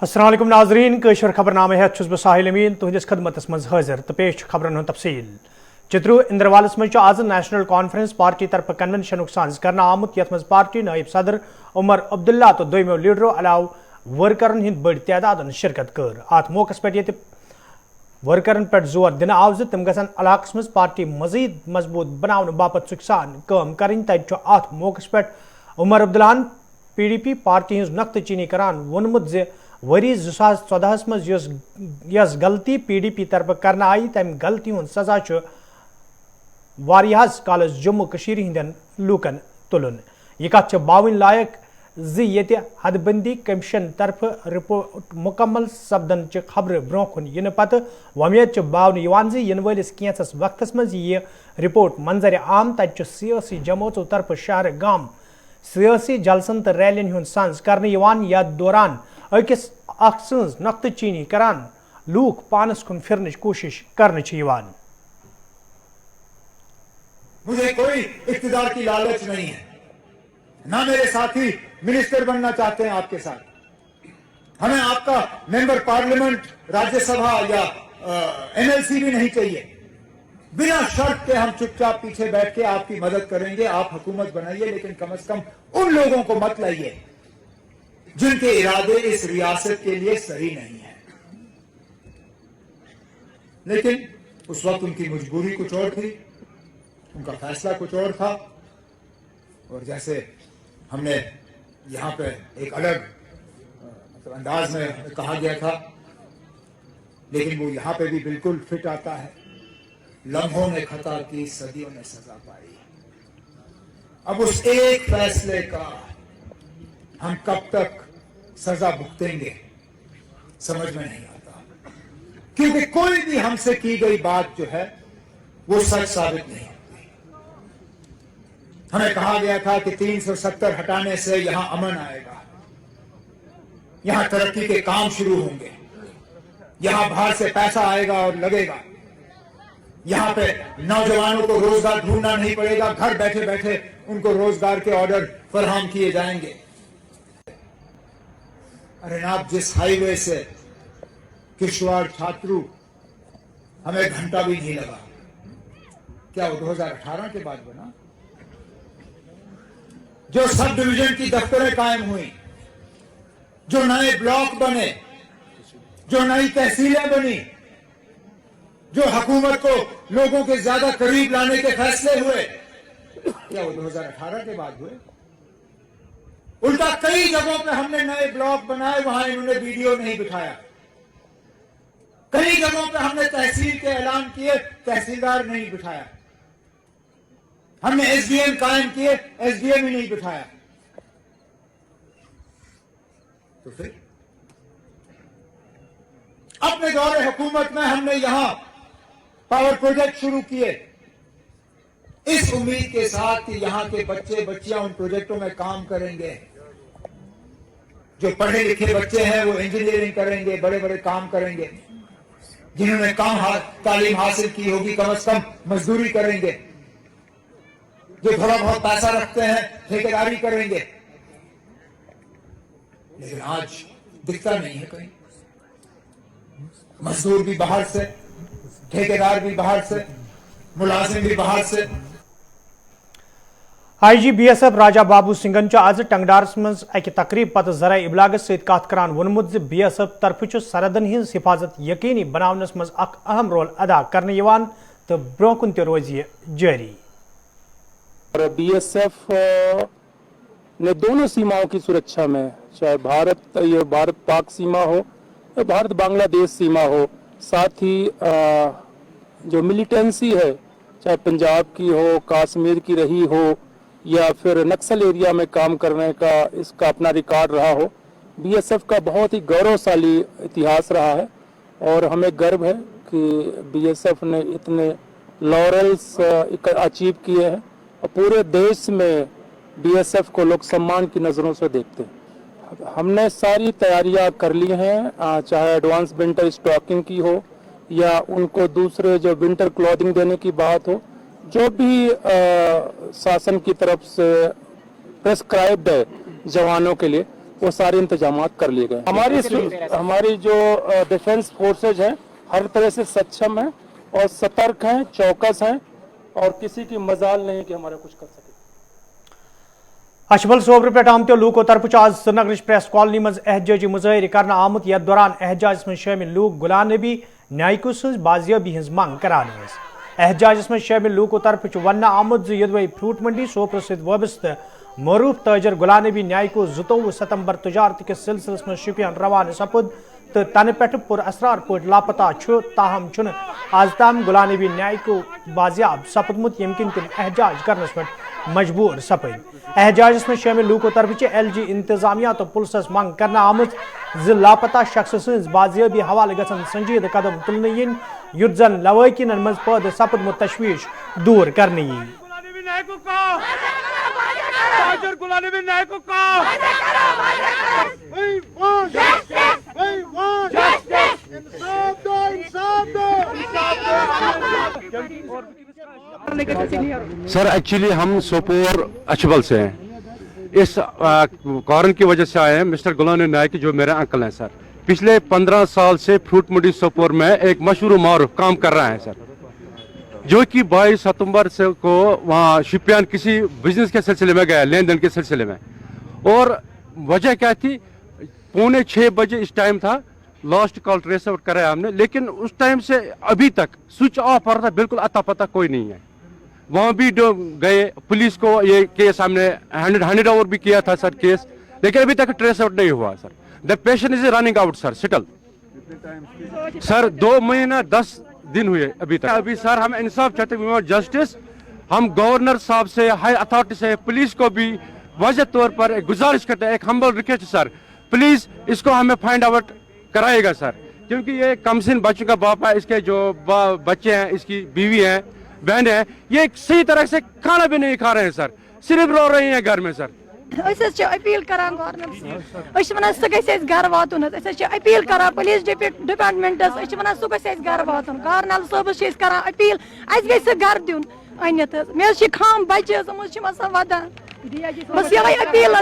अस्सलाम वालेकुम नाजरीन कशर खबरनामे है बह साहिल अमीन तुहदिस खदमतस मज हाजिर तो पेश खबरन हूं तफसील चित्रू इंद्रवालस मज आज नेशनल कॉन्फ्रेंस पार्टी तरफ कन्वेंशन साज करना आमुत यथ मज पार्टी नायब सदर उमर अब्दुल्ला तो दोमो लीडरो अलाव वर्करन हिंद बड़ तादाद शिरकत कर अत मौके पे वर्करन पे जोर दिन आव तम गसन इलाकस मज पार्टी मजीद मजबूत बनाने बापत सुख सान काम करें तत अत मौके पे उमर अब्दुल्लान PDP पार्टी हज नख्त चीनी करान वोनमुत जे वरी 2014 मज यस गलती PDP तरफ करना आई तम गलती हुन सजा वारियास कालस जम्मू कशीर हिंदन लूकन तुलन यह कथ बावन लायक ये हदबंदी कमीशन तरफ रिपोर्ट मुकम्मल सपदन च खबर ब्रोह कुन इन पत वमेद बावन इन वलिस कैंसस वक्त मज यह रिपोर्ट मंजर आम तत सियासी जमातों तरफ शहर गाम सियासी जलसन तो रैलियन हुन संज करने यथ दौरान अकिस सज नख्त चीनी करान लूक पानस कुन फिरन कोशिश करने मुझे कोई इख्तिदार की लालच नहीं है, ना मेरे साथी मिनिस्टर बनना चाहते हैं आपके साथ। हमें आपका मेंबर पार्लियामेंट राज्यसभा या MLC भी नहीं चाहिए। बिना शर्त के हम चुपचाप पीछे बैठ के आपकी मदद करेंगे, आप हुकूमत बनाइए, लेकिन कम से कम उन लोगों को मत लाइए जिनके इरादे इस रियासत के लिए सही नहीं है। लेकिन उस वक्त उनकी मजबूरी कुछ और थी, उनका फैसला कुछ और था, और जैसे हमने यहाँ पे एक अलग अंदाज में कहा गया था, लेकिन वो यहाँ पे भी बिल्कुल फिट आता है। लम्हों ने खता की, सदियों ने सजा पाई। अब उस एक फैसले का हम कब तक सजा भुगतेंगे समझ में नहीं आता, क्योंकि कोई भी हमसे की गई बात जो है वो सच साबित नहीं होती। हमें कहा गया था कि 370 हटाने से यहां अमन आएगा, यहां तरक्की के काम शुरू होंगे, यहां बाहर से पैसा आएगा और लगेगा, यहां पे नौजवानों को रोजगार ढूंढना नहीं पड़ेगा, घर बैठे बैठे उनको रोजगार के ऑर्डर फराहम किए जाएंगे। अरे आप जिस हाईवे से किश्तवाड़ छात्रू हमें घंटा भी नहीं लगा, क्या वो 2018 के बाद बना? जो सब डिवीजन की दफ्तरें कायम हुई, जो नए ब्लॉक बने, जो नई तहसीलें बनी, जो हुकूमत को लोगों के ज्यादा करीब लाने के फैसले हुए, क्या वो 2018 के बाद हुए? उल्टा कई जगहों पे हमने नए ब्लॉक बनाए, वहां इन्होंने वीडियो नहीं बिठाया। कई जगहों पे हमने तहसील के ऐलान किए, तहसीलदार नहीं बिठाया। हमने SDM कायम किए, SDM ही नहीं बिठाया। तो फिर अपने दौरे हुकूमत में हमने यहां पावर प्रोजेक्ट शुरू किए, इस उम्मीद के साथ कि यहां के बच्चे बच्चियां उन प्रोजेक्टों में काम करेंगे। जो पढ़े लिखे बच्चे हैं वो इंजीनियरिंग करेंगे, बड़े बड़े काम करेंगे। जिन्होंने तालीम हासिल की होगी कम से कम मजदूरी करेंगे। जो थोड़ा बहुत पैसा रखते हैं ठेकेदारी करेंगे। लेकिन आज दिखता नहीं है कहीं। मजदूर भी बाहर से, ठेकेदार भी बाहर से, मुलाजिम भी बाहर से। IG BSF राजा बाबू सिंगन आज टंगडारस मज अक तकरीब पत जरा इबलागस सत कत करान वोनमुत ज BSF तरफ सरहदन हिंज हिफाजत यकीनी बनावनस मज अक अहम रोल अदा करने यवान तो ब्रोह कुन ते रोज ये जारी। और BSF ने दोनों सीमाओं की सुरक्षा में, चाहे भारत पाक सीमा हो या भारत बांग्लादेश सीमा हो, साथ ही जो मिलिटेंसी है, चाहे पंजाब की हो, कश्मीर की रही हो या फिर नक्सल एरिया में काम करने का इसका अपना रिकॉर्ड रहा हो, BSF का बहुत ही गौरवशाली इतिहास रहा है। और हमें गर्व है कि BSF ने इतने लॉरेल्स अचीव किए हैं और पूरे देश में BSF को लोग सम्मान की नज़रों से देखते हैं। हमने सारी तैयारियां कर ली हैं, चाहे एडवांस विंटर स्टॉकिंग की हो या उनको दूसरे जो विंटर क्लॉथिंग देने की बात हो, जो भी शासन की तरफ से प्रेस्क्राइब्ड है जवानों के लिए, वो सारे इंतजामात कर लिए गए। हमारी जो डिफेंस फोर्सेज हैं हर तरह से सक्षम हैं और सतर्क हैं, चौकस हैं और किसी की मजाल नहीं कि हमारा कुछ कर सके। अशबल सोबर पे आमतो लूको तरफ आज श्रीनगर प्रेस कॉलोनी मज एहजाजी मुजाहिर करना आमुत यथ दौरान एहजाज में शामिल लूक गुलाम नबी न्यायिक सज बाजियाबी हज मंग करान। एहजाज में शामिल लूको तरफ वन आमुत यदवे फ्रूट मंडी सोपर सत वाबस्त मरूफ ताजर गुलाम नबी न्यायिको 29 सितंबर तजारत के सिलसिलस में शुपियान रवान सपुद तो तन पे पुर असरार पट लापता ताहम आज ताम गुलाम नबी न्यायिको बाजियाब सपदमुत यमकिन तिम एहजाज करनस पे मजबूर सपद। एहजाज में शामिल लूको तरफ LG इंतजामिया तो पुलिस मंग करना आमुत ज लापता शख्स सज बाजियाबी हवाले गसन संजीद कदम तुलने यिन युद्ध जन लवाकिन मज पद सपदमुत तशवीश दूर करने यी। सर एक्चुअली हम सोपोर अचबल से हैं, इस कारण की वजह से आए हैं। मिस्टर गुलाम नबी नायक जो मेरे अंकल हैं सर, पिछले 15 साल से फ्रूट मंडी सोपोर में एक मशहूर मारूफ काम कर रहे हैं सर, जो कि 22 सितंबर से को वहाँ शिपियान किसी बिजनेस के सिलसिले में गया, लेन देन के सिलसिले में। और वजह क्या थी, 5:45 बजे इस टाइम था, लास्ट कॉल ट्रेस आउट कराया हमने, लेकिन उस टाइम से अभी तक स्विच ऑफ हो रहा था, बिल्कुल अता पता कोई नहीं है। वहाँ भी जो गए पुलिस को ये केस हमने हैंड ओवर भी किया था सर केस, लेकिन अभी तक ट्रेस आउट नहीं हुआ sir. The patient is running out sir Seattle sir 2 महीना 10 दिन हुए अभी तक। अभी सर हम इंसाफ चाहते हैं, जस्टिस। हम गवर्नर साहब से, हाई अथॉरिटी से, पुलिस को भी वाज़ेह तौर पर गुजारिश करते हैं, एक हम्बल रिक्वेस्ट सर, प्लीज इसको हमें फाइंड आउट कराएगा सर, क्योंकि ये कमसिन बच्चों का बाप है, इसके जो बच्चे हैं, इसकी बीवी है, बहन है, ये सही तरह से खाना भी नहीं खा रहे हैं सर, सिर्फ रो रही हैं घर में सर। अपील करान गवर्नमेंट सह गस घर वातन अपील करान पुलिस डिपार्टमेंटस सह गस घर वातन कर्नल साहबस अपील गस घर दिन अनित मे खाम बच्चे वदान बस ये अपील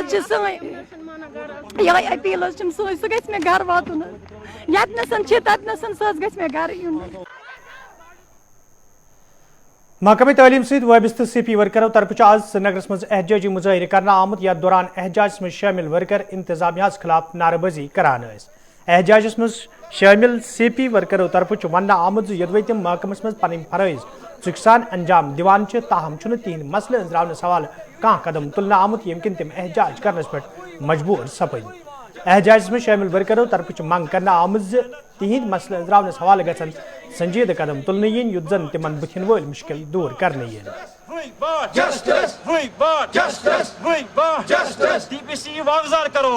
ये अपील सह गस मे घर वातन यतनसन ततनसन सह गस मे घर यून। महकमे तालीम सत वाबस्त CP वर्करों तरफ आज श्रीनगर मज एहजाजी मुजाहिर करना आमुत यथ दौरान एहजाज में शामिल वर्कर इंतजामिया खिलाफ नारेबाजी करान। एहजाज में शामिल CP वर्करों तरफ वन आमुत यदवे तम महकमस मज पन फरज चुकसान अंजाम दिवान ताहम तिहद मसले अंजरावन सवाल कह कदम तुलना आमुत यमकिन तम एहजाज करनस पे मजबूर सपद। एहजाज में शामिल वर्करों तरफ मंग करना आमुत तिहद मसले अंजरावन हवाले गसन संजीद कदम तुलने यिन युद्ध जन तिमन बुथिन वोल मुश्किल दूर करने यिन। DPC वागुजार करो,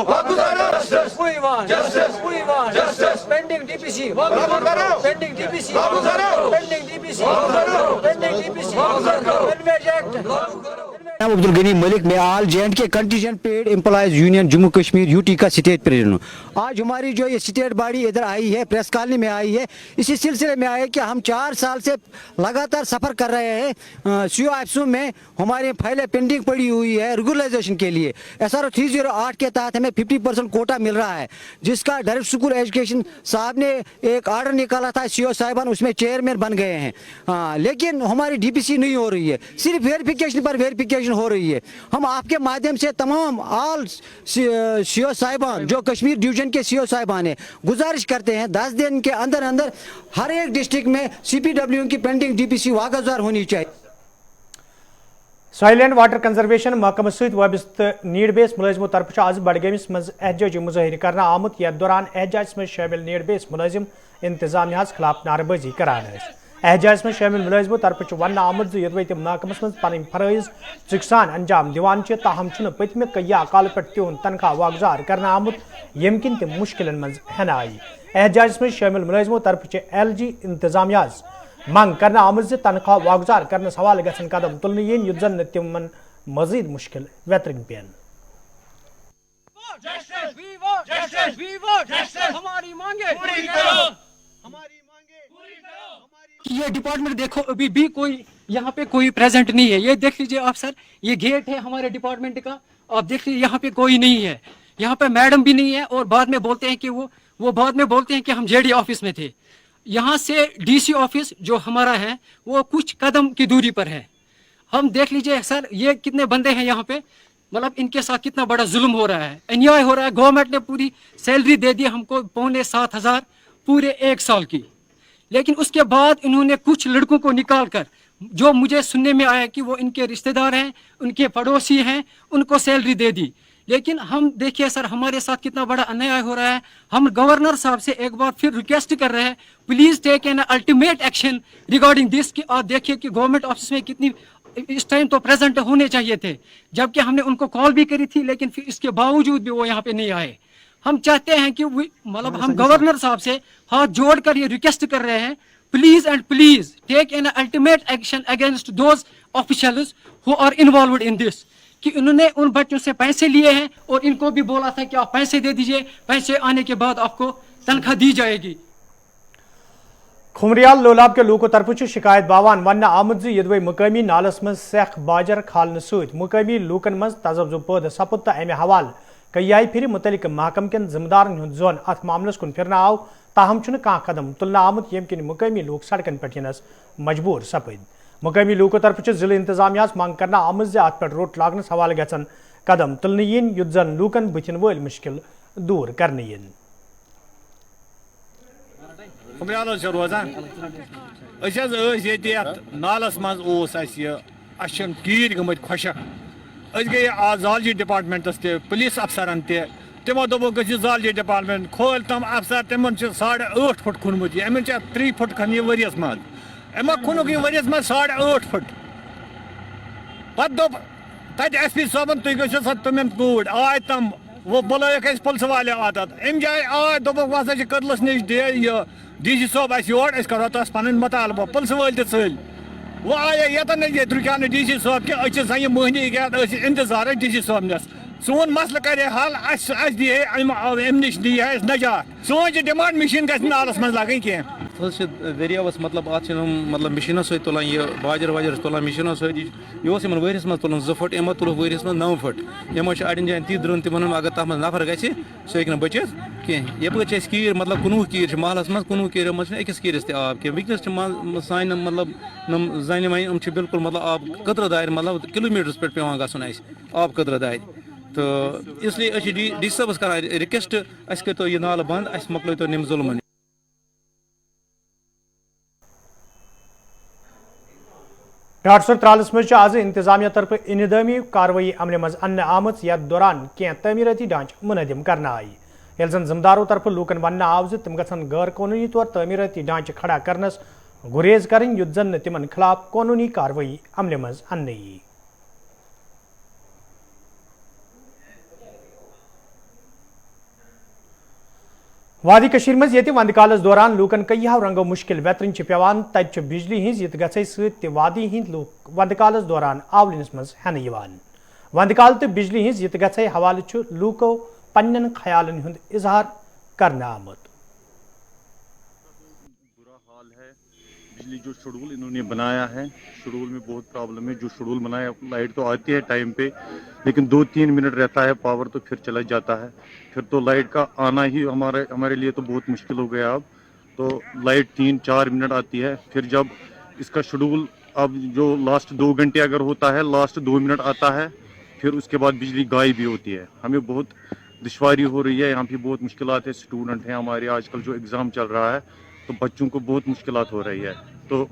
pending DPC pending DPC Abdul Ghani Malik, मैं all J&K contingent paid employees union Jammu Kashmir UT का स्टेट प्रेसिडेंट हूँ। आज हमारी जो ये स्टेट बॉडी इधर आई है, प्रेस कॉलोनी में आई है, इसी सिलसिले में आए कि हम 4 साल से लगातार सफ़र कर रहे हैं। CO ऑफिसों में हमारी फाइलें पेंडिंग पड़ी हुई है रेगुलराइजेशन के लिए। SRO 308 के तहत हमें 50% कोटा मिल रहा है, जिसका डायरेक्ट स्कूल एजुकेशन साहब ने एक आर्डर निकाला था, CO साहिबान उसमें चेयरमैन बन गए हैं। लेकिन हमारी DPC नहीं हो रही है, सिर्फ वेरिफिकेशन पर वेरिफिकेशन हो रही है। हम आपके माध्यम से तमाम ऑल CO साहिबान जो कश्मीर डिवीजन के CO साहिबान है, गुजारिश करते हैं 10 दिन के अंदर अंदर हर एक डिस्ट्रिक्ट में CPW की पेंडिंग DPC वागुजार होनी चाहिए। सॉइल एंड वाटर कंजर्वेशन महकमे सत वाबस्त नीड बेस मुलाजिमों तरफ आज बडगमिस मज एहजाजी मुजाहिर करना आमुत यथ दौरान एहजाज में शामिल नीड बेस मुलाजिम इंतजामिया खिलाफ नारेबाजी करान। एहजाज में शामिल मुलाजिमों तरफ वन आमुत यदवे तम महकमस मज पन फरज चुकसान अंजाम दिवान ताहम पतम कया काल पे तिहद तनख्वाह वागुजार करना आमुत यमकिन तम मुश्किल मज हन आई। एहजाज में शामिल मुलाजिमों तरफ LG इंतजामिया मंग करना आमुत तनख्वाह वागुजार करने हवाले गसन कदम तुलने यिन युद्ध जन तिमन मजीद मुश्किल वेतरिन पेन। ये डिपार्टमेंट देखो अभी भी कोई यहाँ पे कोई प्रेजेंट नहीं है। ये देख लीजिए आप सर, ये गेट है हमारे डिपार्टमेंट का, आप देख लीजिए यहाँ पे कोई नहीं है। यहाँ पे मैडम भी नहीं है, और बाद में बोलते हैं कि वो बाद में बोलते हैं कि हम जेडी ऑफिस में थे। यहाँ से डीसी ऑफिस जो हमारा है वो कुछ कदम की दूरी पर है। हम देख लीजिए सर, ये कितने बंदे हैं यहाँ पे, मतलब इनके साथ कितना बड़ा जुल्म हो रहा है, अन्याय हो रहा है। गवर्नमेंट ने पूरी सैलरी दे दी हमको 7,500 पूरे 1 साल की, लेकिन उसके बाद इन्होंने कुछ लड़कों को निकाल कर, जो मुझे सुनने में आया कि वो इनके रिश्तेदार हैं, उनके पड़ोसी हैं, उनको सैलरी दे दी। लेकिन हम देखिए सर, हमारे साथ कितना बड़ा अन्याय हो रहा है। हम गवर्नर साहब से एक बार फिर रिक्वेस्ट कर रहे हैं, please take an ultimate action regarding this. कि आप देखिए कि गवर्नमेंट ऑफिस में कितनी इस टाइम तो प्रेजेंट होने चाहिए थे, जबकि हमने उनको कॉल भी करी थी, लेकिन फिर इसके बावजूद भी वो यहाँ पे नहीं आए। हम चाहते हैं कि मतलब हम गवर्नर साहब से हाथ जोड़कर ये रिक्वेस्ट कर रहे हैं, please and please take an ultimate action against those officials who are involved in this. कि उन्होंने उन बच्चों से पैसे लिए हैं और इनको भी बोला था कि आप पैसे दे दीजिए, पैसे आने के बाद आपको तनख्वाह दी जाएगी। खुमरियाल लोलाब के लोगों तरफ शिकायत बावान वन आमद यदवे मुकामी नालस मज सेख बाजर खालने सत मुकामी लूकन मज तजब्जो पैद सपुद तो अमे हवाल कई फिर मुतलिक महकम कन जिम्मेदारन हुंद जोन अथ मामलस कुन फिरना आव, ताहम कह कदम तुलना आमुत यम किन मुकामी लोग सड़कन पे यनस मजबूर सपद। मुकामी लोगों तरफ जिले इंतजामिया मांग करना आमद अत पे रोट लागनस हवाले गन कदम तुलने yin युत जन लूकन बुथिन वल मुश्किल दूर करने yin। रोजान नालस मज कीर गमत खुशक गई आज जॉलजी डिपार्टमेंटस पुलिस अफसरन तमो दोप जॉलजी डिपार्टमेंट खोल तम अफसर तम 8.5 फुट खुनमुत अम 3 फुट खन वरियस मज अम खुनुक वरियस मज 8.5 फुट पत तत SP साहबन तुम गो सा तुम कूड़ आय तम वो बुलक पुलिस वाले आदत अम जाए आय दोप वह कदलस नश DC साहब योर करो तस पन मुतालबा पुलिस वल तल वो आए यतन रुका DC साहब कि सन महनी इंतजार DC साहब नस सोन मसल करे हल दी अम नश दी नजात सोन डिमांड मशीन गि नालस मज लगन कह दरियावस मतलब मतलब मशीन सत तुलान यह बाजर वाजर तुलान मशीन सत यह वरियस मज तुलान 2 फुट अमो तुल वरियस मज 9 फुट अमो अड़न जान ती द्रुन तम अगर तथ मज नफर गि सह हेक बचित कह यप कीर मतलब 19 कीर महलस मज 19 कीर मज अकिस कीरस आब कह वनस सान मतलब जन वन बिल्कुल मतलब आब कतर दार मतलब किलोमीटर्स पे पेवान गसन आब कतर दार तो इसलिए डी साहबस कर रिक्वेस्ट कर यह नाल बंद मकलो तो निम जुल्म। डाटसर त्रालस मज आज इंतजामिया तरफ इनदामी कार्रवाई अमल मज अन्न आमत यथ दौरान कह तमीरती ढांच मुनदिम करना आई, यल जन जिम्मेदारों तरफ लूकन वन आव तम गन गैर कानूनी तौर तमीरती ढांच खड़ा करनस गुरेज करें युत जन तिमन खिलाफ कानूनी कार्रवाई अमल मज अन्न यी। वादी कशीर मज ये वंद कालस दौरान लूकन कईहाव रंगो मुश्किल वेतरन पेवान तत बिजली हिंज यत गई सत वादी हिंद लूक वंद कालस दौरान आवलिनस मज हेन यवान। वंद काल तो बिजली हिंज यत गई हवाले लूको पन्न ख्यालन हुंद इजहार करना आमत। बुरा हाल है, बिजली जो शेड्यूल इन्होंने बनाया है, शेड्यूल में बहुत प्रॉब्लम है। जो शेड्यूल बनाया लाइट तो आती है टाइम पे, लेकिन 2-3 मिनट रहता है पावर तो फिर चला जाता है। फिर तो लाइट का आना ही हमारे लिए तो बहुत मुश्किल हो गया। अब तो लाइट 3-4 मिनट आती है, फिर जब इसका शेड्यूल अब जो लास्ट 2 घंटे अगर होता है, लास्ट 2 मिनट आता है, फिर उसके बाद बिजली गायब भी होती है। हमें बहुत दुश्वारी हो रही है, यहाँ पे बहुत मुश्किलात है। स्टूडेंट हैं हमारे, आजकल जो एग्ज़ाम चल रहा है तो बच्चों को बहुत मुश्किलात हो रही है। तो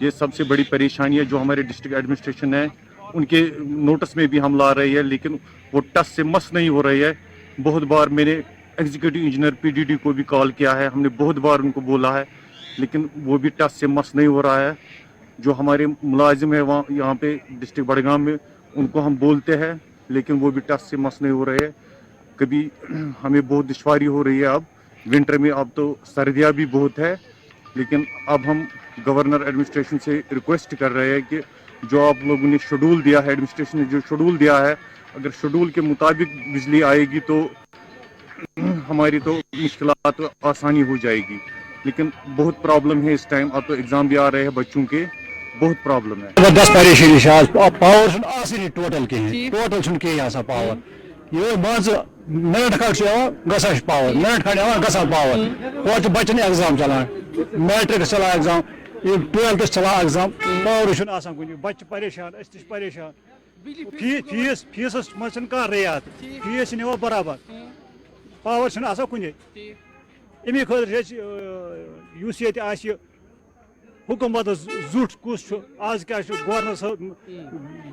ये सबसे बड़ी परेशानी है जो हमारे डिस्ट्रिक्ट एडमिनिस्ट्रेशन है, उनके नोटिस में भी हम ला रहे हैं, लेकिन वो टस से मस नहीं हो रही है। बहुत बार मैंने एग्जीक्यूटिव इंजीनियर PDD को भी कॉल किया है, हमने बहुत बार उनको बोला है, लेकिन वो भी टस से मस नहीं हो रहा है। जो हमारे मुलाजिम है वहाँ यहाँ पे डिस्ट्रिक्ट बड़गाम में, उनको हम बोलते हैं, लेकिन वो भी टस से मस नहीं हो रहे हैं। कभी हमें बहुत दुश्वारी हो रही है। अब विंटर में अब तो सर्दियाँ भी बहुत है, लेकिन अब हम गवर्नर एडमिनिस्ट्रेशन से रिक्वेस्ट कर रहे हैं कि जो आप लोगों ने शेड्यूल दिया है, एडमिनिस्ट्रेशन ने जो शेड्यूल दिया है, अगर शेड्यूल के मुताबिक बिजली आएगी तो हमारी तो मुश्किलात आसानी हो जाएगी। लेकिन बहुत प्रॉब्लम है इस टाइम, अब तो एग्जाम भी आ रहे हैं बच्चों के, बहुत प्रॉब्लम है। जबरदस्त परेशानी पावर टोटल कहीं पावर یہ مان منٹ کھنڈ گا پاور منٹ کھنڈ گا پاور اور بچن ایگزام چلان میٹرک چلان ایگزام یہ 12th چلان ایگزام پاور آسان کن بچہ پریشان اس تہ پریشان فیسس مز رعایت فیس نوا برابر پاور آسان کن امی خاطر اس یہ حکومت زٹ کس آج کیا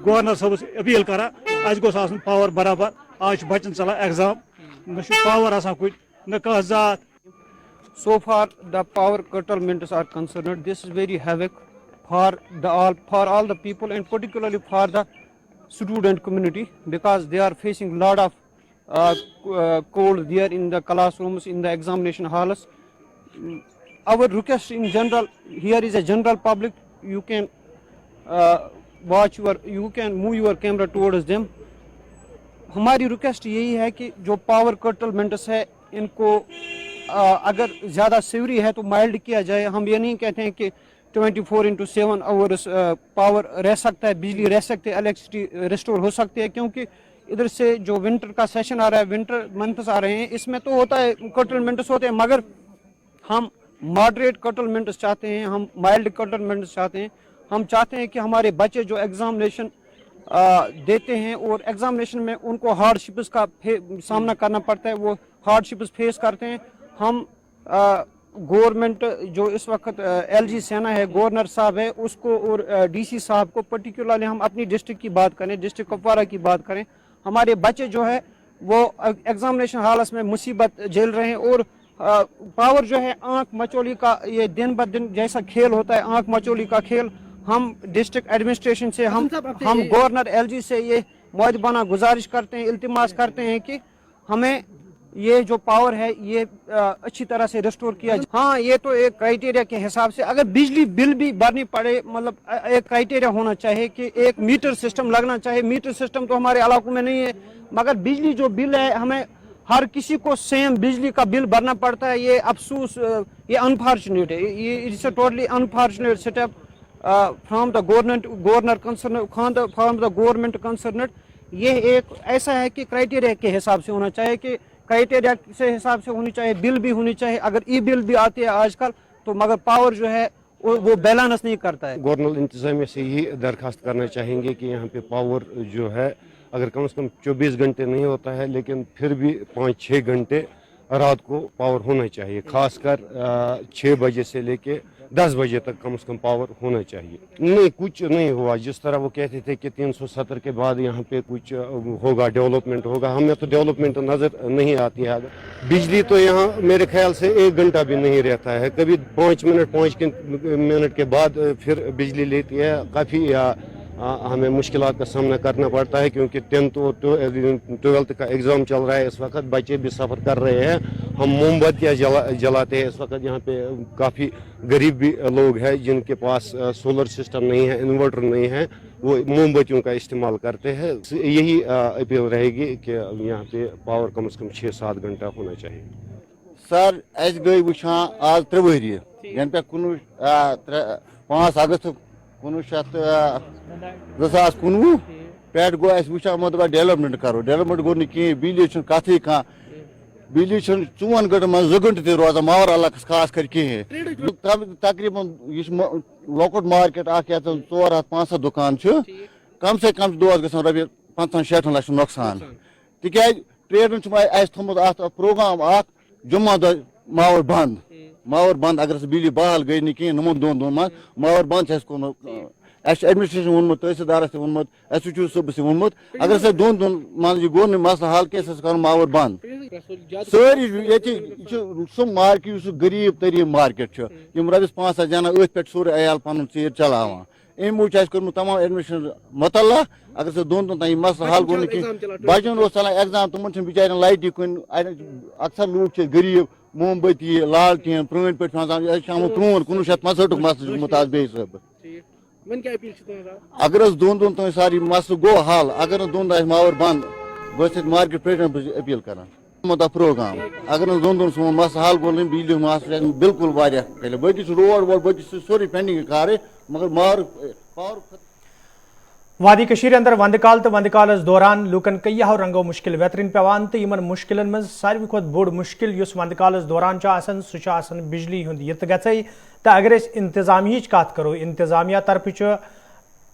گورنر صبس اپیل کران اس گوس آسن پاور برابر آج بچن چلان ایگزام نہ پاور آسان کن نہ ذات. So far the power curtailments are concerned, this is very havoc for all the people and particularly for the student community because they are facing lot of cold there in the classrooms, in the examination halls. Our request in general, here is a general public, you can you can move your camera towards them. ہماری request یہی ہے کہ جو power کرٹلمنٹس ہے ان کو اگر زیادہ سیوری ہے تو مائلڈ کیا جائے. ہم یہ نہیں کہتے ہیں کہ 24/7 آورس پاور رہ سکتا ہے, بجلی رہ سکتے, الیکٹریسٹی ریسٹور ہو سکتی ہے, کیونکہ ادھر سے جو ونٹر کا سیشن آ رہا ہے, ونٹر منتھس آ رہے ہیں, اس میں تو ہوتا ہے کرٹلمنٹس ہوتے ہیں, مگر ہم ماڈریٹ کرٹلمنٹس چاہتے ہیں, ہم مائلڈ کرٹلمنٹس چاہتے ہیں. ہم چاہتے ہیں کہ ہمارے بچے جو ایگزامینیشن دیتے ہیں اور ایگزامینیشن میں ان کو ہارڈ شپس کا سامنا کرنا پڑتا ہے, وہ ہارڈ شپس فیس کرتے ہیں. ہم گورنمنٹ جو اس وقت LG سینا ہے, گورنر صاحب ہے, اس کو اور DC صاحب کو پرٹیکولرلی ہم اپنی ڈسٹرکٹ کی بات کریں, ڈسٹرکٹ کپوارہ کی بات کریں. ہمارے بچے جو ہے وہ ایگزامینیشن ہالس میں مصیبت جھیل رہے ہیں اور پاور جو ہے آنکھ مچولی کا, یہ دن بہ دن جیسا کھیل ہوتا ہے آنکھ مچولی کا کھیل. ہم ڈسٹرکٹ ایڈمنسٹریشن سے ہم گورنر LG سے یہ معدبانہ گزارش کرتے ہیں, التماس کرتے ہیں کہ ہمیں یہ جو پاور ہے یہ اچھی طرح سے ریسٹور کیا جائے. ہاں یہ تو ایک کرائٹیریا کے حساب سے اگر بجلی بل بھی بھرنی پڑے, مطلب ایک کرائٹیریا ہونا چاہیے کہ ایک میٹر سسٹم لگنا چاہیے. میٹر سسٹم تو ہمارے علاقوں میں نہیں ہے, مگر بجلی جو بل ہے ہمیں ہر کسی کو سیم بجلی کا بل بھرنا پڑتا ہے. یہ افسوس, یہ انفارچونیٹ ہے, یہ it's a totally unfortunate step from the governor concern, from the government concerned. یہ ایک ایسا ہے کہ کرائٹیریا کے حساب سے ہونا چاہیے, کہ کرائٹیریا سے حساب سے ہونی چاہیے, بل بھی ہونی چاہیے. اگر ای بل بھی آتی ہے آج کل تو مگر پاور جو ہے وہ بیلنس نہیں کرتا ہے. گورنر انتظامیہ سے یہی درخواست کرنا چاہیں گے کہ یہاں پہ پاور جو ہے اگر کم سے کم 24 گھنٹے نہیں ہوتا ہے, لیکن پھر بھی 5-6 گھنٹے رات کو پاور ہونا چاہیے, خاص کر 6 بجے سے لے کے 10 بجے تک کم سے کم پاور ہونا چاہیے. نہیں, کچھ نہیں ہوا. جس طرح وہ کہتے تھے کہ 370 کے بعد یہاں پہ کچھ ہوگا, ڈیولپمنٹ ہوگا, ہمیں تو ڈیولپمنٹ نظر نہیں آتی ہے. بجلی تو یہاں میرے خیال سے 1 گھنٹہ بھی نہیں رہتا ہے, کبھی 5 منٹ کے بعد پھر بجلی لیتی ہے. کافی ہمیں مشکلات کا سامنا کرنا پڑتا ہے, کیونکہ 10th اور 12th کا ایگزام چل رہا ہے اس وقت, بچے بھی سفر کر رہے ہیں. ہم موم بتیاں جلاتے ہیں اس وقت. یہاں پہ کافی غریب بھی لوگ ہیں جن کے پاس سولر سسٹم نہیں ہے, انورٹر نہیں ہے, وہ موم بتیوں کا استعمال کرتے ہیں. یہی اپیل رہے گی کہ یہاں پہ پاور کم از کم 6-7 گھنٹہ ہونا چاہیے. سر اس گئی وچان آج 3 ؤری ین پہ 5 اگست 2019 پہ گو اس وچان مطلب ڈیولپمنٹ کرو. ڈیولپمنٹ گو نی بجلی کتھی کھانا, بجلی 4 گھنٹن من 2 گھنٹے تہ روزان ماور علاقس خاص کر کہین. تقریباً لۄکُٹ مارکیٹ اکھ یتھ 400-500 دکان کم سے کم دۄہس گژھان رۄپیہِ 50-60 لچھ نۄقصان. تِکیازِ ٹریڈن اَسہِ تھوٚمُت اتھ پروگرام اکھ جمعہ دۄہ ماور بند اگر بجلی بحال گئی نہٕ کِہیٖنۍ یِمن 2 دۄہن منٛز ماور بند چھُ اَسہِ کوٚرمُت. اَسہِ چھُ ایڈمنسٹریشن ووٚنمُت, تحصیلدارس تہِ ووٚنمُت, SHO صٲبس تہِ ووٚنمُت, اگر سا 2 دۄہن منٛز یہِ گوٚو نہٕ مسلہٕ حل کینٛہہ سا کرُن ماور بند. سٲری ییٚتہِ یہِ چھُ سُہ مارکیٹ یُس سُہ غریٖب تریٖن مارکیٹ چھُ, یِم رۄپیس 5 زینان أتھۍ پٮ۪ٹھ سورُے عیال پنُن ژیٖر چلاوان. اَمہِ موٗجوٗب چھُ اَسہِ کوٚرمُت تمام ایڈمنسٹریشن مطلع, اگر سا 2 دۄہن تام یہِ مسلہٕ حل گوٚو نہٕ کینٛہہ. بچن اوس چلان ایگزام, تِمن چھُنہٕ بِچارٮ۪ن لایٹہِ کُنہِ. اکثر لوٗکھ چھِ غریٖب, موم بتی, لالٹین پرٲنۍ پٲٹھۍ فنسان. یہ آمُت پرون 1965 مسلہٕ چھُ مُتاز بیٚیہِ صٲب. اگر 2 دۄہن تام ساری مسلہٕ گوٚو حل, اگر نہٕ 2 دۄہن آسہِ ماور بند بہٕ چھُس مارکیٹ پریزیڈنٹ بہٕ چھُس اپیل کران پروگرام. اگر نہٕ 2 دۄہن سون مسلہٕ حل گوٚو نہٕ بجلی مسلہٕ بالکل واریاہ کھلہِ. باقٕے چھُ روڈ ووڈ باقٕے چھُ سورُے پینڈنگ کارٕے, مگر پاور وادی کشیر اندر وندکال تو وندکالس دوران لوکن کئیو رنگو مشکل ویترین پیوان تو یمن مشکلن من ساروی کھت بوڑ مشکل اس وندکالس دوران سہ بجلی ہند یت گژھے تو اگر اس انتظامیہ کت کرو انتظامیہ طرف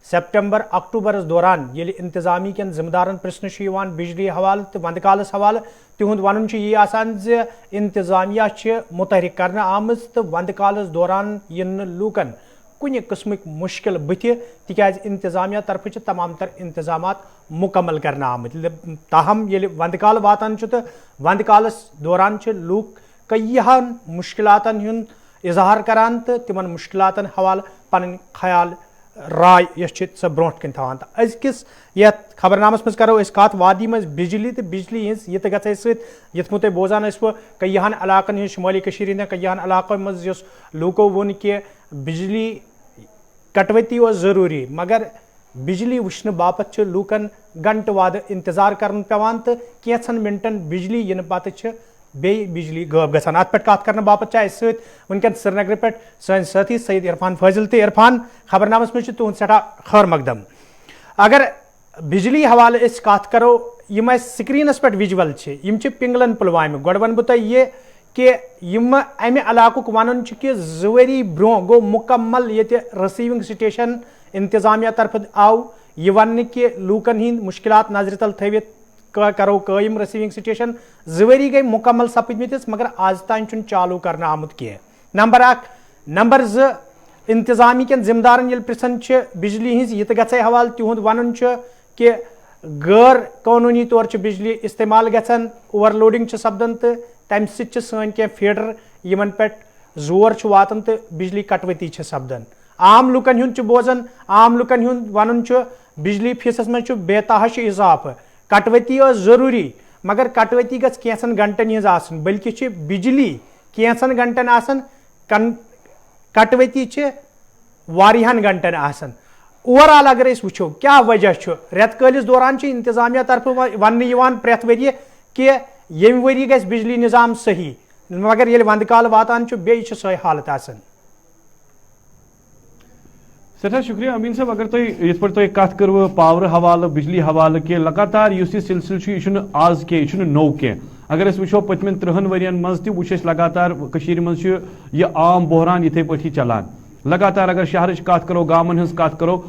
سپٹمبر اکتوبرس دوران یل انتظامی کن ذمہ دارن پرسنہ بجلی حوالہ تو وندکالس حوالہ تہد ون یہ آسان زِ انتظامیہ متحرک کرنے آمت تو وندکالس دوران ین لوکن کن قسمک مشکل بتھ تکیاز انتظامیہ طرف تمام تر انتظامات مکمل کرنے آمت تاہم یل وندکال واتان تو وندکالس دوران لوک کئیہن مشکلاتن ہند اظہار کران تو تمن مشکلاتن حوالہ پن خیال رائے یس سہ برونٹ کن تھوان تو ازکس یت خبرنامس مز کرو کت وادی مز بجلی تو بجلی ہز یہ گھے ست یت تھی بوزان کئیہن علاقن ہند شمالی کشیر ہند کئیہن علاقوں مز لوکو ون کہ بجلی کٹوتی ضروری مگر بجلی وچھنے باپت لوکن گھنٹہ واد انتظار کرن پیوان تو کینچن منٹن بجلی ین پتہ بی بجلی غائب گھان ات پہ کت کرنے باپت ست ونکن سری نگر پہ سن ساتھی سید عرفان فاضل تو عرفان خبرنامس مجھ تہد سٹھا خیر مقدم اگر بجلی حوالہ کت کرو یم سکرینس پہ ویجول پنگلن پلوامہ گوڑ ون بہ یہ کہ امہ علاقک ون کہ 2 ؤری برو گو مکمل یہ رسیونگ سٹیشن انتظامیہ طرف آو یہ ون کہ لوکن ہند مشکلات نظر تل تھوت کرو قائم رسیونگ سٹیشن 2 ؤری گئی مکمل سپدمتس مگر آز تان چالو کرنا آمت کی نمبر 1 نمبر 2 انتظامی کن ذمہ دارن یل پرسن بجلی ہز یہ گھے حوالہ تہد ون کہ غیر قانونی طور بجلی استعمال گھن اوور لوڈنگ سپدان تو تمہ سۭتۍ سٲنۍ کینٛہہ فیڈر یمن پہ زور واتان تو بجلی کٹوتی سپدان عام لوکن ہند بوزان عام لوکن ہند ون بجلی فیسس مز بے تحاش اضافہ کٹوتی ضروری مگر کٹوتی گھس کینچن گھنٹن ہز آسن بلکہ بجلی کینچن گھنٹن آسان کٹوتی واریاہن گھنٹن آسان اوور آل اگر وچھو کیا وجہ رٮ۪تہٕ کٲلِس دوران انتظامیہ طرف ون پرٛٮ۪تھ ؤریہِ کہ یم وری گژھِ بجلی نظام صحیح مگر ییٚلہِ وندکال واتان بیٚیہِ چھِ سۄے حالت آسان سٹھا شکریہ امین صاحب اگر تھی پہ کت کرو پاور حوالہ بجلی حوالہ کہ لگاتار اس سلسلہ یہ آز کی نو کی اگر وچو پتمن 30 ورین مز تہ لگاتار مز یہ عام بحران اتھے پہ چلان لگاتار اگر شہرچ کت کرو گامن ہز کت کرو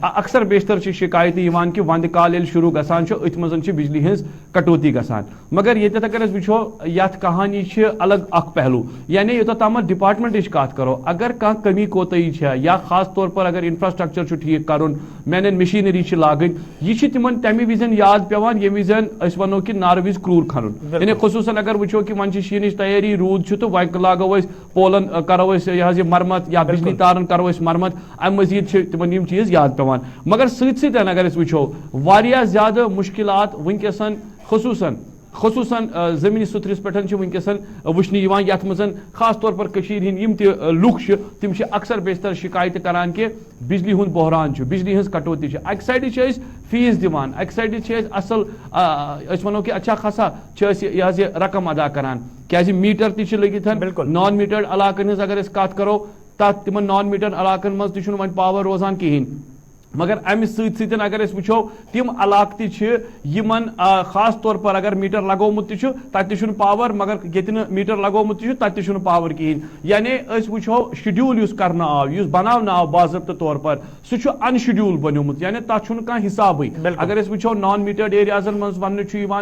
اکثر بیشتر شکایت کہ وند کال یل شروع گژھان ات مز بجلی ہز کٹوتی گژھان مگر یہ اگر وچو یت کہانی الگ اخ پہلو یعنی یوتھ تام ڈپارٹمنٹ کت کرو اگر کھانا کمی کوتاہی یا خاص طور پر اگر انفراسٹرکچر ٹھیک کرن مین مشینری لاگن یہ تمن تمہ وز یاد پیوان یم وز ونو کہ نار وز کرور کھنن یعنی خصوصاً اگر وچو کہ ون شینچ تیاری روٗد تو وۄنۍ لاگو پولن کرو یہ مرمت یا بجلی تارن کرو مرمت ام مزید تمن یم چیز یاد پیوان مگر ست اگر وچو واریاہ زیادہ مشکلات ونکسن خصوصاً زمینی سترس پہ ونکسن وچھنے یت مز خاص طور پر ہند یم تہ لوک تم اکثر بیشتر شکایت کران کہ بجلی ہند بحران بجلی ہز کٹوتی اکہ سائڈ فیس دان اکہ سائڈ اصل ونو کہ اچھا خاصا یہ رقم ادا کران کیازِ میٹر تہ لگت نان میٹرڈ علاقن ہز اگر کت کرو تک تمن نان میٹر علاقن مز تہ ون پاور روزان کہین مگر امہ ست اگر وچو تم علاقہ تمن خاص طور پر اگر میٹر لگومت تتہ پاور مگر یتن میٹر لگومت تتہ پاور کہین یعنی وچو شیڈول اس کرنا آو اس بنانا آو باضابطہ طور پر سہ ان شیڈول بنیومت یعنی تک کھانا حسابی اگر وچو نان میٹرڈ ایریازن مز ون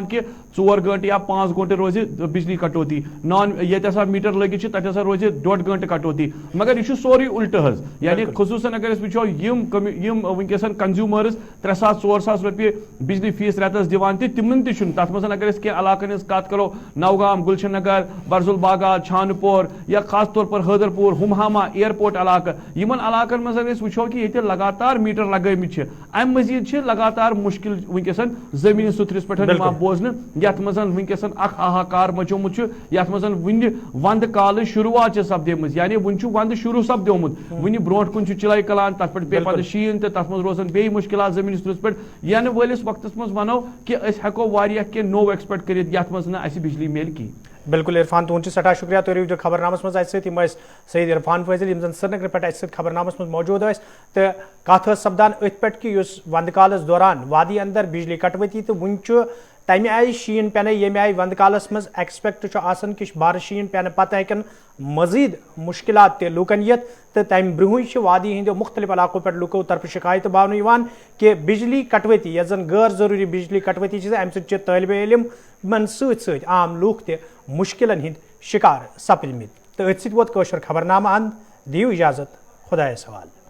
کہ 4 گھنٹے یا 5 گھنٹے روز بجلی کٹوتی نان یہ ہسا میٹر لگت تتہ ہسا روز 1.5 گھنٹے کٹوتی مگر یہ سوری الٹ حظ یعنی خصوصاً اگر وچو یم ونکسن کنزیومرز 3,000-4,000 روپیہ بجلی فیس رتس دان تمن تر مز اگر کی علاقن ہز کت کرو نوگام گلشن نگر برزل باغات چھان پور یا خاص طور پر حیدر پور ہمہامہ ایئرپورٹ علاقہ یمن علاقن مز اگر وچو کہ یہ لگاتار میٹر لگمت ام مزید لگاتار مشکل ونکسن زمین سترس پہ بوزن یت مز ونکسن اخ ہاہاکار مچومت یت مز ون وند کال شروعات سپدم یعنی ون وند شروع سپدومت ون برونٹ کن چلائی کلان تر پہ پہ شین تو تر روزان بی مشکلات زمین سترس پہ ین ولس وقت مز ونو کہ ہیکو واریاہ کی نو ایکسپیکٹ کرت یت مز نا بجلی مل کی بالکل عرفان تہد سٹھا شکریہ تھی روزو خبرنامس مز سید عرفان فاضل یم زن سرینگر پہ خبرنامس مز موجود تو کت سپدان ات پہ کہ وند کالس دوران وادی اندر بجلی کٹوتی تو ون تمہ آئی شین پینے یمہ آئی وند کالس مز ایکسپیکٹ آسان کہ بار شین پینے پتہ ہیکن مزید مشکلات تہ لوکن یت تو تمہ برونہ وادی ہند مختلف علاقوں پہ لوکو طرف شکایت باونہ کہ بجلی کٹوتی یس زن غیر ضروری بجلی کٹوتی ام سہ طالب علم من ست عام لوک تہ مشکلن ہند شکار سپدمت تو ات ست ووت خبرنامہ اند دیو اجازت خدایس حوالہ.